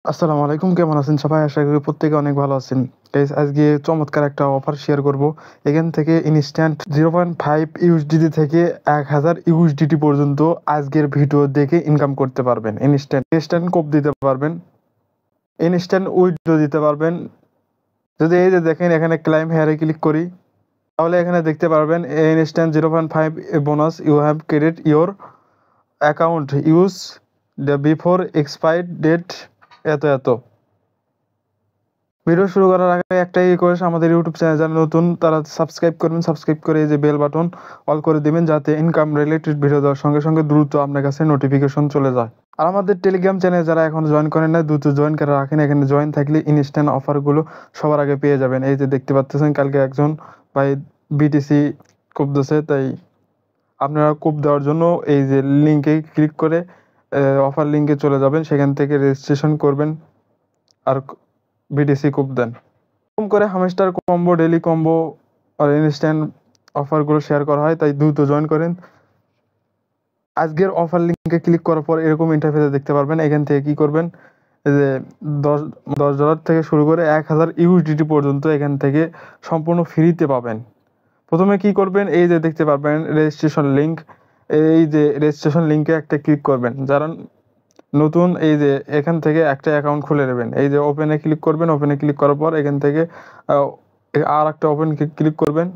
আসসালামু আলাইকুম, কেমন আছেন সবাই? আশা করি প্রত্যেকে অনেক ভালো আছেন। গাইস, আজকে চমৎকার একটা অফার শেয়ার করব। এখান থেকে ইনস্ট্যান্ট 0.5 ইউএসডিটি থেকে 1000 ইউএসডিটি পর্যন্ত আজকের ভিডিও দেখে ইনকাম করতে পারবেন। ইনস্ট্যান্ট ইনস্ট্যান্ট কোপ দিতে পারবেন, ইনস্ট্যান্ট উইথড্র দিতে পারবেন। যদি এই যে দেখেন এখানে ক্লাইম হেয়ারে ক্লিক করি, তাহলে এখানে দেখতে পারবেন instant 0.5 bonus you have credit your account use the before expired date এত এত। ভিডিও শুরু করার আগে একটাই রিকোয়েস্ট, আমাদের ইউটিউব চ্যানেল যারা নতুন তারা সাবস্ক্রাইব করবেন, সাবস্ক্রাইব করে এই যে বেল বাটন অল করে দিবেন, যাতে ইনকাম রিলেটেড ভিডিও দেওয়ার সঙ্গে সঙ্গে দ্রুত আপনার কাছে নোটিফিকেশন চলে যায়। আর আমাদের টেলিগ্রাম চ্যানেল যারা এখন জয়েন করেন না, দ্রুত জয়েন করে রাখেন। এখানে জয়েন থাকলে ইনস্ট্যান্ট অফারগুলো সবার আগে পেয়ে যাবেন। এই যে দেখতে পাচ্ছেন কালকে একজন ভাই বিটিসি কোপ দিয়েছে, তাই আপনারা কোপ দেওয়ার জন্য এই যে লিঙ্কে ক্লিক করে অফার লিঙ্কে চলে যাবেন, সেখান থেকে রেজিস্ট্রেশন করবেন আর বিটিসি কোপ দেন। এরকম করে হামেস্টার কম্বো, ডেলি কম্বো আর ইনস্ট্যান্ট অফারগুলো শেয়ার করা হয়, তাই দ্রুত জয়েন করেন। আজকের অফার লিঙ্কে ক্লিক করার পর এরকম ইন্টারফেসে দেখতে পারবেন। এখান থেকে কি করবেন, এই যে দশ $10 থেকে শুরু করে 1000 ইউএসডিটি পর্যন্ত এখান থেকে সম্পূর্ণ ফ্রিতে পাবেন। প্রথমে কি করবেন, এই যে দেখতে পারবেন রেজিস্ট্রেশন লিঙ্ক, এই যে রেজিস্ট্রেশন লিঙ্কে একটা ক্লিক করবেন। যারা নতুন, এই যে এখান থেকে একটা অ্যাকাউন্ট খুলে নেবেন। এই যে ওপেনে ক্লিক করবেন, ওপেনে ক্লিক করার পর এখান থেকে আর একটা ওপেন ক্লিক করবেন।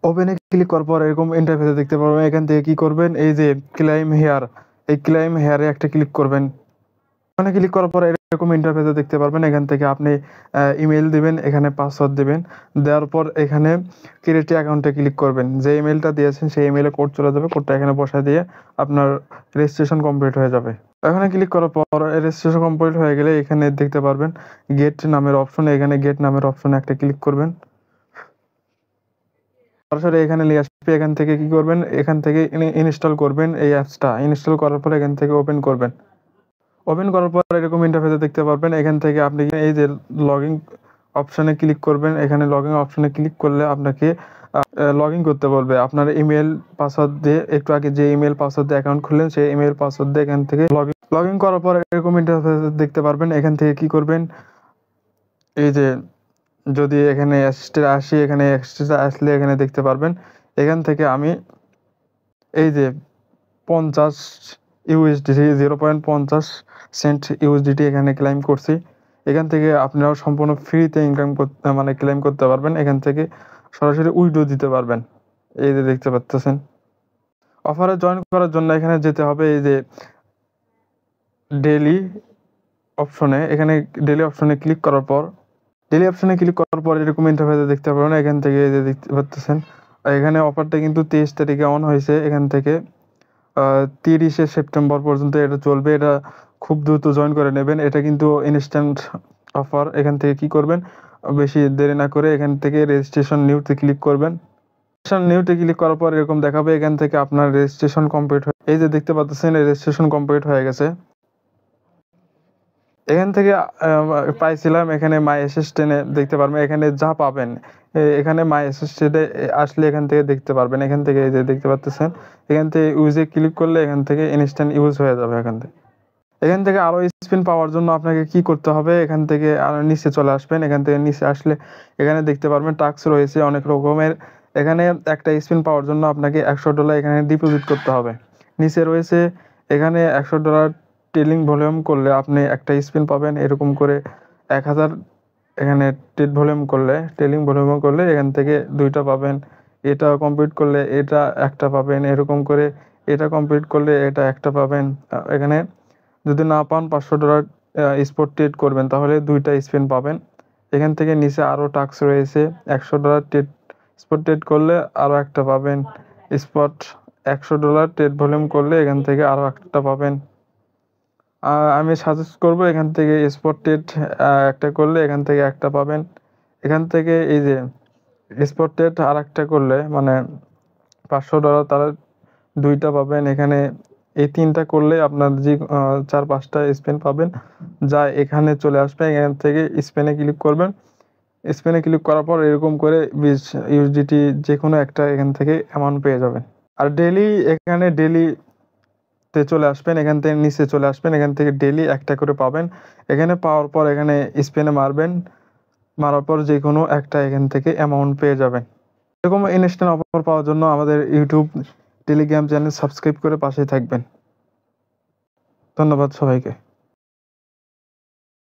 ওপেনে ক্লিক করার পর এরকম ইন্টারফেসে দেখতে পারবেন। এখান থেকে কি করবেন, এই যে ক্লাইম হেয়ার, এই ক্লাইম হেয়ারে একটা ক্লিক করবেন। ওখানে ক্লিক করার পর এরকম ইন্টারফেসে দেখতে পারবেন। এখান থেকে আপনি ইমেল দিবেন, এখানে পাসওয়ার্ড দিবেন। দেওয়ার পর এখানে ক্রিয়েট অ্যাকাউন্টে ক্লিক করবেন। যে ইমেলটা দিয়েছেন সেই ইমেলে কোড চলে যাবে, কোডটা এখানে বসায় দিয়ে আপনার রেজিস্ট্রেশন কমপ্লিট হয়ে যাবে। এখানে ক্লিক করার পর রেজিস্ট্রেশন কমপ্লিট হয়ে গেলে এখানে দেখতে পারবেন গেট নামের অপশন, এখানে গেট নামের অপশনে একটা ক্লিক করবেন। সরাসরি এখানে নিয়ে আসবে। এখান থেকে কি করবেন, এখান থেকে ইনস্টল করবেন এই অ্যাপসটা। ইনস্টল করার পর এখান থেকে ওপেন করবেন। ওপেন করার পর এরকম ইন্টারফেসে দেখতে পারবেন। এখান থেকে আপনি এই যে লগইন অপশনে ক্লিক করবেন। এখানে লগইন অপশনে ক্লিক করলে আপনাকে লগইন করতে বলবে আপনার ইমেল পাসওয়ার্ড দিয়ে। একটু আগে যে ইমেল পাসওয়ার্ড দিয়ে অ্যাকাউন্ট খুললেন সেই ইমেল পাসওয়ার্ড দিয়ে এখান থেকে লগইন করার পর এরকম ইন্টারফেস দেখতে পারবেন। এখান থেকে কি করবেন, এই যে যদি এখানে অ্যাসিস্টে আসি, এখানে অ্যাসিস্টে আসলে এখানে দেখতে পারবেন। এখান থেকে আমি এই যে 50 ইউএসডিটি 0.50 ইউএসডিটি এখানে ক্লেম করছি। এখান থেকে আপনারাও সম্পূর্ণ ফ্রিতে ইনকাম করতে মানে ক্লেম করতে পারবেন। এখান থেকে সরাসরি উইথড্র দিতে পারবেন। এই যে দেখতে পাচ্ছেন। অফারে জয়েন করার জন্য এখানে যেতে হবে এই যে ডেলি অপশনে। এখানে ডেলি অপশনে ক্লিক করার পর এরকম ইন্টারফেসে দেখতে পারবেন। এখান থেকে এই যে দেখতে পাচ্ছেন এখানে অফারটা কিন্তু 23 তারিখে অন হয়েছে। এখান থেকে 30শে সেপ্টেম্বর পর্যন্ত এটা চলবে। এটা খুব দ্রুত জয়েন করে নেবেন। এটা কিন্তু ইনস্ট্যান্ট অফার। এখান থেকে কি করবেন, বেশি দেরি না করে এখান থেকে রেজিস্ট্রেশন নিউতে ক্লিক করবেন। রেজিস্ট্রেশন নিউতে ক্লিক করার পর এরকম দেখাবে। এখান থেকে আপনার রেজিস্ট্রেশন কমপ্লিট হয়ে, এই যে দেখতে পাচ্ছেন রেজিস্ট্রেশন কমপ্লিট হয়ে গেছে। এখান থেকে পাইছিলাম এখানে মাই অ্যাসিস্ট্যান্টে দেখতে পারবেন। এখানে যা পাবেন এখানে মাই অ্যাসিস্ট্যান্টে আসলে এখান থেকে দেখতে পারবেন। এখান থেকে এই যে দেখতে পাচ্ছেন, এখান থেকে ইউজে ক্লিক করলে এখান থেকে ইনস্ট্যান্ট ইউজ হয়ে যাবে। এখান থেকে আরও স্পিন পাওয়ার জন্য আপনাকে কি করতে হবে, এখান থেকে আরও নিচে চলে আসবেন। এখান থেকে নিচে আসলে এখানে দেখতে পারবেন টাস্ক রয়েছে অনেক রকমের। এখানে একটা স্পিন পাওয়ার জন্য আপনাকে $100 এখানে ডিপোজিট করতে হবে। নিচে রয়েছে এখানে $100 টেলিং ভলিউম করলে আপনি একটা স্পিন পাবেন। এরকম করে 1000 এখানে টেলিং ভলিউম করলে এখান থেকে 2টা পাবেন। এটা কমপ্লিট করলে এটা একটা পাবেন। এরকম করে এটা কমপ্লিট করলে এটা একটা পাবেন। এখানে যদি না পান $500 স্পট ট্রেড করবেন, তাহলে 2টা স্পিন পাবেন। এখান থেকে নিচে আরও টাস্ক রয়েছে। $100 ট্রেড স্পট ট্রেড করলে আরও একটা পাবেন স্পট। $100 ট্রেড ভলিউম করলে এখান থেকে আরও একটা পাবেন। আমি সাজেস্ট করব এখান থেকে স্পট ট্রেড একটা করলে এখান থেকে একটা পাবেন। এখান থেকে এই যে স্পট ট্রেড আর একটা করলে মানে $500 তারা 2টা পাবেন। এখানে এই 3টা করলে আপনার যে 4-5টা স্পেন পাবেন, যা এখানে চলে আসবে। এখান থেকে স্পেনে ক্লিক করবেন। স্পেনে ক্লিক করার পর এরকম করে 20 ইউএসডিটি যে কোনো একটা এখান থেকে অ্যামাউন্ট পেয়ে যাবেন। আর এখানে ডেলি তে চলে আসবেন, এখান থেকে নিচে চলে আসবেন, এখান থেকে ডেইলি একটা করে পাবেন। এখানে পাওয়ার পর এখানে স্পেনে মারবেন, মারার পর যে কোনো একটা এখান থেকে অ্যামাউন্ট পেয়ে যাবেন। এরকম ইনস্ট্যান্ট অফার পাওয়ার জন্য আমাদের ইউটিউব টেলিগ্রাম চ্যানেল সাবস্ক্রাইব করে পাশেই থাকবেন। ধন্যবাদ সবাইকে।